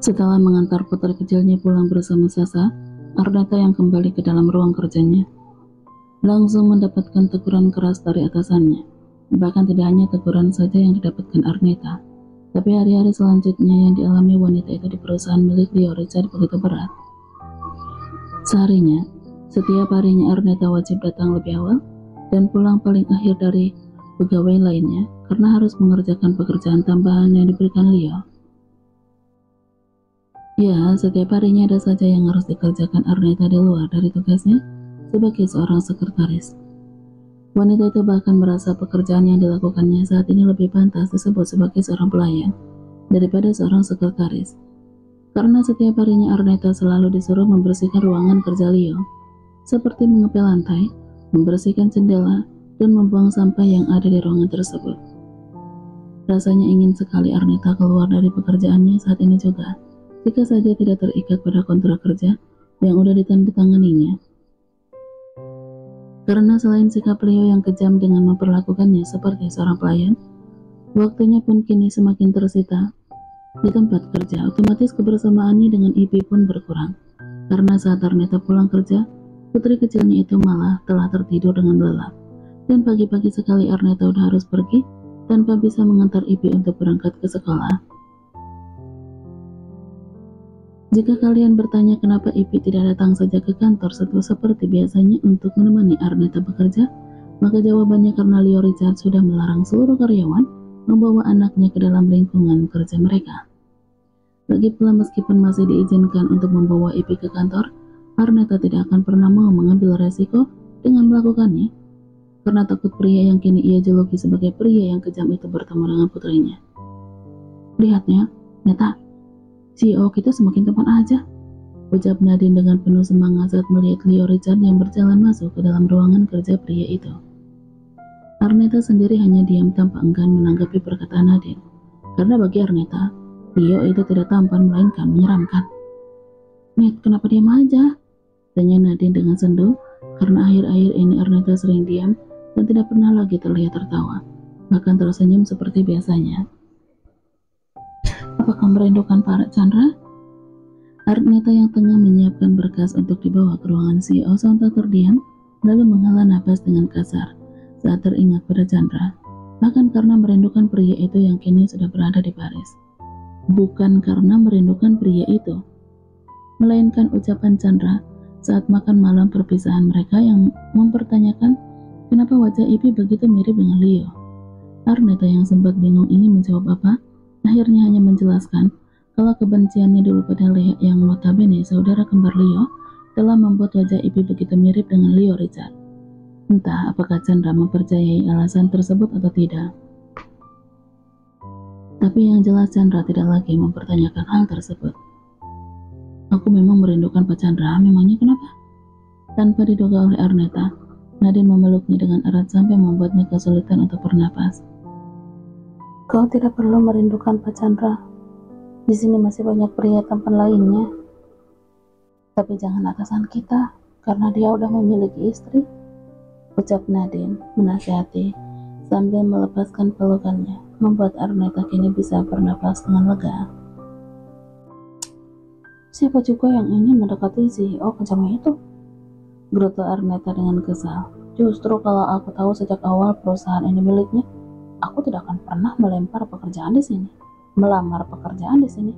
Setelah mengantar putri kecilnya pulang bersama Sasa, Arneta yang kembali ke dalam ruang kerjanya langsung mendapatkan teguran keras dari atasannya. Bahkan tidak hanya teguran saja yang didapatkan Arneta, tapi hari-hari selanjutnya yang dialami wanita itu di perusahaan milik Leo Richard begitu berat. Seharinya, setiap harinya Arneta wajib datang lebih awal dan pulang paling akhir dari pegawai lainnya karena harus mengerjakan pekerjaan tambahan yang diberikan Leo. Ya, setiap harinya ada saja yang harus dikerjakan Arneta di luar dari tugasnya sebagai seorang sekretaris. Wanita itu bahkan merasa pekerjaan yang dilakukannya saat ini lebih pantas disebut sebagai seorang pelayan daripada seorang sekretaris. Karena setiap harinya Arneta selalu disuruh membersihkan ruangan kerja Leo, seperti mengepel lantai, membersihkan jendela, dan membuang sampah yang ada di ruangan tersebut. Rasanya ingin sekali Arneta keluar dari pekerjaannya saat ini juga, jika saja tidak terikat pada kontrak kerja yang udah ditandatanganinya. Karena selain sikap Leo yang kejam dengan memperlakukannya seperti seorang pelayan, waktunya pun kini semakin tersita di tempat kerja. Otomatis kebersamaannya dengan Ipi pun berkurang. Karena saat Arneta pulang kerja, putri kecilnya itu malah telah tertidur dengan lelap. Dan pagi-pagi sekali Arneta udah harus pergi tanpa bisa mengantar Ipi untuk berangkat ke sekolah. Jika kalian bertanya kenapa Ipi tidak datang saja ke kantor seperti biasanya untuk menemani Arneta bekerja, maka jawabannya karena Leo Richard sudah melarang seluruh karyawan membawa anaknya ke dalam lingkungan kerja mereka. Lagi pula meskipun masih diizinkan untuk membawa Ipi ke kantor, Arneta tidak akan pernah mau mengambil resiko dengan melakukannya, karena takut pria yang kini ia juluki sebagai pria yang kejam itu bertemu dengan putrinya. Lihatnya, Neta, CEO kita semakin tampan aja, ucap Nadine dengan penuh semangat saat melihat Leo Richard yang berjalan masuk ke dalam ruangan kerja pria itu. Arneta sendiri hanya diam tanpa enggan menanggapi perkataan Nadine, karena bagi Arneta, Leo itu tidak tampan melainkan menyeramkan. Net, kenapa diam aja? Tanya Nadine dengan sendu, karena akhir-akhir ini Arneta sering diam dan tidak pernah lagi terlihat tertawa, bahkan tersenyum seperti biasanya. Apakah merindukan Pak Chandra? Arneta yang tengah menyiapkan berkas untuk dibawa ke ruangan CEO sontak terdiam, lalu menghela napas dengan kasar saat teringat pada Chandra, bahkan karena merindukan pria itu yang kini sudah berada di Paris. Bukan karena merindukan pria itu, melainkan ucapan Chandra saat makan malam perpisahan mereka yang mempertanyakan kenapa wajah Ipi begitu mirip dengan Leo. Arneta yang sempat bingung ingin menjawab apa, akhirnya hanya menjelaskan kalau kebenciannya dulu pada Lea yang notabene saudara kembar Leo telah membuat wajah Ipi begitu mirip dengan Leo Richard. Entah apakah Chandra mempercayai alasan tersebut atau tidak. Tapi yang jelas Chandra tidak lagi mempertanyakan hal tersebut. Aku memang merindukan Pak Chandra, memangnya kenapa? Tanpa diduga oleh Arneta, Nadine memeluknya dengan erat sampai membuatnya kesulitan untuk bernapas. Kau tidak perlu merindukan Pak Chandra. Di sini masih banyak pria tampan lainnya. Tapi jangan atasan kita, karena dia udah memiliki istri, ucap Nadine menasihati sambil melepaskan pelukannya, membuat Arneta kini bisa bernapas dengan lega. Siapa juga yang ingin mendekati CEO kejam itu? Gerutu Arneta dengan kesal. Justru kalau aku tahu sejak awal perusahaan ini miliknya, aku tidak akan pernah melamar pekerjaan di sini.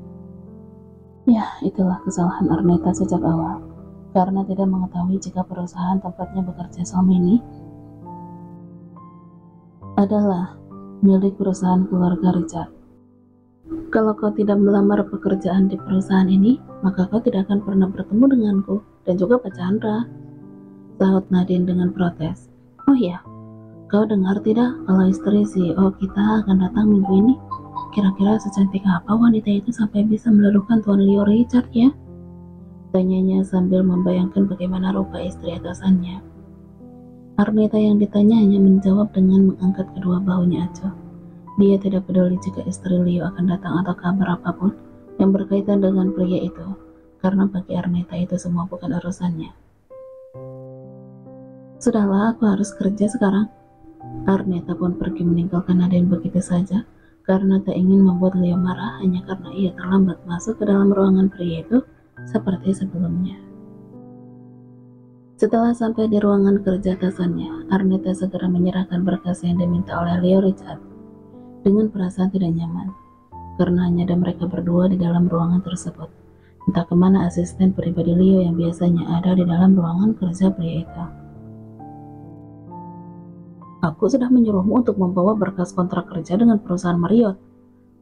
Ya, itulah kesalahan Arneta sejak awal, karena tidak mengetahui jika perusahaan tempatnya bekerja selama ini adalah milik perusahaan keluarga Richard. Kalau kau tidak melamar pekerjaan di perusahaan ini, maka kau tidak akan pernah bertemu denganku dan juga Pak Chandra, sahut Nadine dengan protes. Oh iya, kau dengar tidak kalau istri CEO kita akan datang minggu ini? Kira-kira secantik apa wanita itu sampai bisa meluluhkan Tuan Leo Richard ya? Tanyanya sambil membayangkan bagaimana rupa istri atasannya. Arneta yang ditanya hanya menjawab dengan mengangkat kedua bahunya acuh. Dia tidak peduli jika istri Leo akan datang atau kabar apapun yang berkaitan dengan pria itu, karena bagi Arneta itu semua bukan urusannya. Sudahlah, aku harus kerja sekarang. Arneta pun pergi meninggalkan Nadine begitu saja, karena tak ingin membuat Leo marah hanya karena ia terlambat masuk ke dalam ruangan pria itu seperti sebelumnya. Setelah sampai di ruangan kerja atasannya, Arnetta segera menyerahkan berkas yang diminta oleh Leo Richard dengan perasaan tidak nyaman, karena hanya ada mereka berdua di dalam ruangan tersebut. Entah kemana asisten pribadi Leo yang biasanya ada di dalam ruangan kerja pria itu. Aku sudah menyuruhmu untuk membawa berkas kontrak kerja dengan perusahaan Marriott.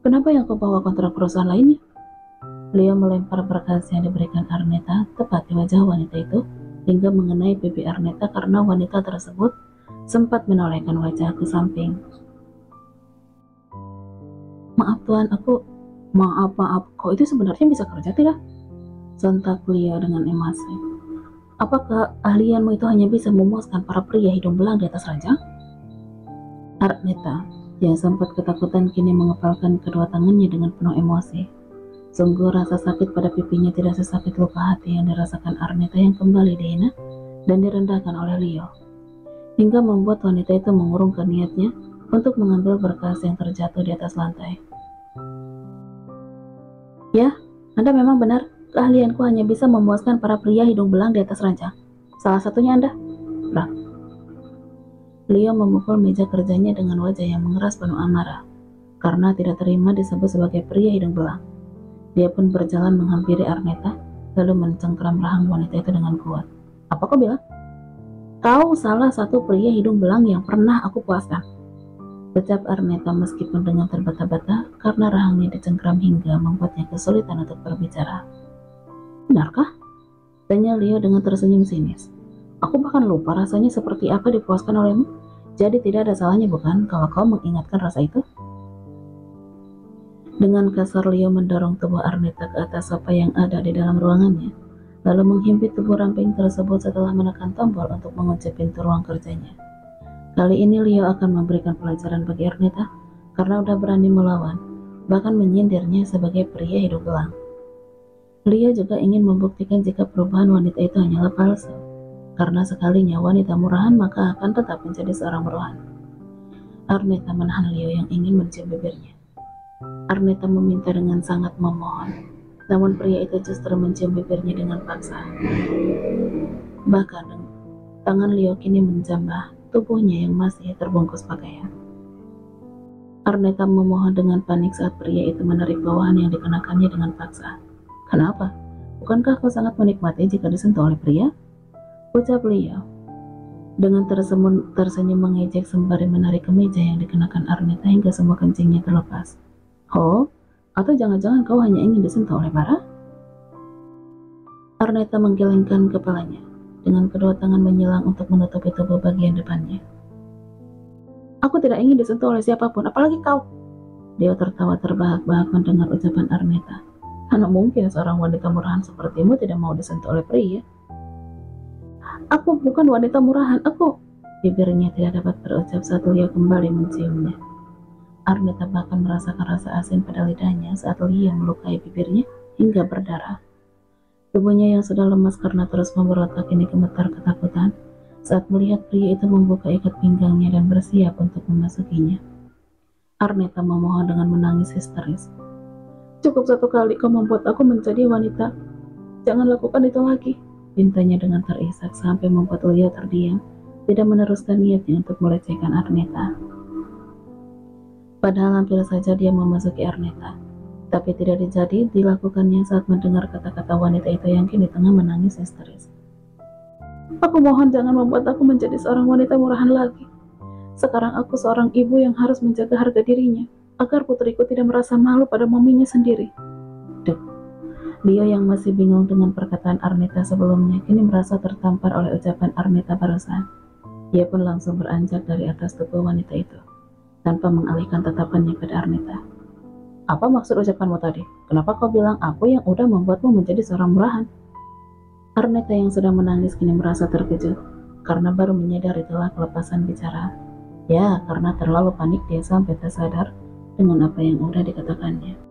Kenapa yang kau bawa kontrak perusahaan lainnya? Leo melempar berkas yang diberikan Arnetta tepat di wajah wanita itu hingga mengenai pipi Arnetta karena wanita tersebut sempat menolehkan wajah ke samping. Maaf tuan, Maaf, kau itu sebenarnya bisa kerja tidak? Sontak Leo dengan emosi. Apakah ahlianmu itu hanya bisa memuaskan para pria hidung belang di atas ranjang? Arnetta, yang sempat ketakutan kini mengepalkan kedua tangannya dengan penuh emosi. Sungguh rasa sakit pada pipinya tidak sesakit luka hati yang dirasakan Arnetta yang kembali dihina dan direndahkan oleh Leo, hingga membuat wanita itu mengurungkan niatnya untuk mengambil berkas yang terjatuh di atas lantai. Ya, Anda memang benar. Keahlianku hanya bisa memuaskan para pria hidung belang di atas ranjang. Salah satunya Anda. Brak. Leo memukul meja kerjanya dengan wajah yang mengeras penuh amarah, karena tidak terima disebut sebagai pria hidung belang. Dia pun berjalan menghampiri Arnetta, lalu mencengkram rahang wanita itu dengan kuat. Apa kau bilang? Kau salah satu pria hidung belang yang pernah aku puaskan, ucap Arnetta meskipun dengan terbata-bata karena rahangnya dicengkram hingga membuatnya kesulitan untuk berbicara. Benarkah? Tanya Leo dengan tersenyum sinis. Aku bahkan lupa rasanya seperti apa dipuaskan olehmu. Jadi tidak ada salahnya bukan kalau kau mengingatkan rasa itu? Dengan kasar Leo mendorong tubuh Arnetta ke atas sofa yang ada di dalam ruangannya, lalu menghimpit tubuh ramping tersebut setelah menekan tombol untuk mengunci pintu ruang kerjanya. Kali ini Leo akan memberikan pelajaran bagi Arnetta karena udah berani melawan, bahkan menyindirnya sebagai pria hidung belang. Leo juga ingin membuktikan jika perubahan wanita itu hanyalah palsu. Karena sekalinya wanita murahan maka akan tetap menjadi seorang murahan. Arnetta menahan Leo yang ingin mencium bibirnya. Arnetta meminta dengan sangat memohon, namun pria itu justru mencium bibirnya dengan paksa. Bahkan tangan Leo kini menjambah tubuhnya yang masih terbungkus pakaian. Arnetta memohon dengan panik saat pria itu menarik bawahan yang dikenakannya dengan paksa. Kenapa? Bukankah kau sangat menikmati jika disentuh oleh pria? Ucap Leo dengan tersenyum mengejek sembari menarik kemeja yang dikenakan Arnetta hingga semua kencingnya terlepas. Oh, atau jangan-jangan kau hanya ingin disentuh oleh para? Arnetta menggelengkan kepalanya dengan kedua tangan menyilang untuk menutupi tubuh bagian depannya. Aku tidak ingin disentuh oleh siapapun, apalagi kau. Dia tertawa terbahak-bahak mendengar ucapan Arnetta. Mana mungkin seorang wanita murahan sepertimu tidak mau disentuh oleh pria? Aku bukan wanita murahan, aku. Bibirnya tidak dapat berucap saat Leo kembali menciumnya. Arnetta bahkan merasakan rasa asin pada lidahnya saat Leo melukai bibirnya hingga berdarah. Tubuhnya yang sudah lemas karena terus memberontak ini gemetar ketakutan saat melihat pria itu membuka ikat pinggangnya dan bersiap untuk memasukinya. Arnetta memohon dengan menangis histeris. Cukup satu kali kau membuat aku menjadi wanita. Jangan lakukan itu lagi. Pintanya dengan terisak sampai membuat Leo terdiam, tidak meneruskan niatnya untuk melecehkan Arnetta. Padahal hampir saja dia memasuki Arnetta, tapi tidak dilakukannya saat mendengar kata-kata wanita itu yang kini tengah menangis histeris. Aku mohon jangan membuat aku menjadi seorang wanita murahan lagi. Sekarang aku seorang ibu yang harus menjaga harga dirinya, agar putriku tidak merasa malu pada maminya sendiri. Leo yang masih bingung dengan perkataan Arnetta sebelumnya kini merasa tertampar oleh ucapan Arnetta barusan. Dia pun langsung beranjak dari atas tubuh wanita itu, tanpa mengalihkan tatapannya pada Arnetta. Apa maksud ucapanmu tadi? Kenapa kau bilang aku yang udah membuatmu menjadi seorang murahan? Arnetta yang sudah menangis kini merasa terkejut, karena baru menyadari telah kelepasan bicara. Ya, karena terlalu panik dia sampai tersadar dengan apa yang udah dikatakannya.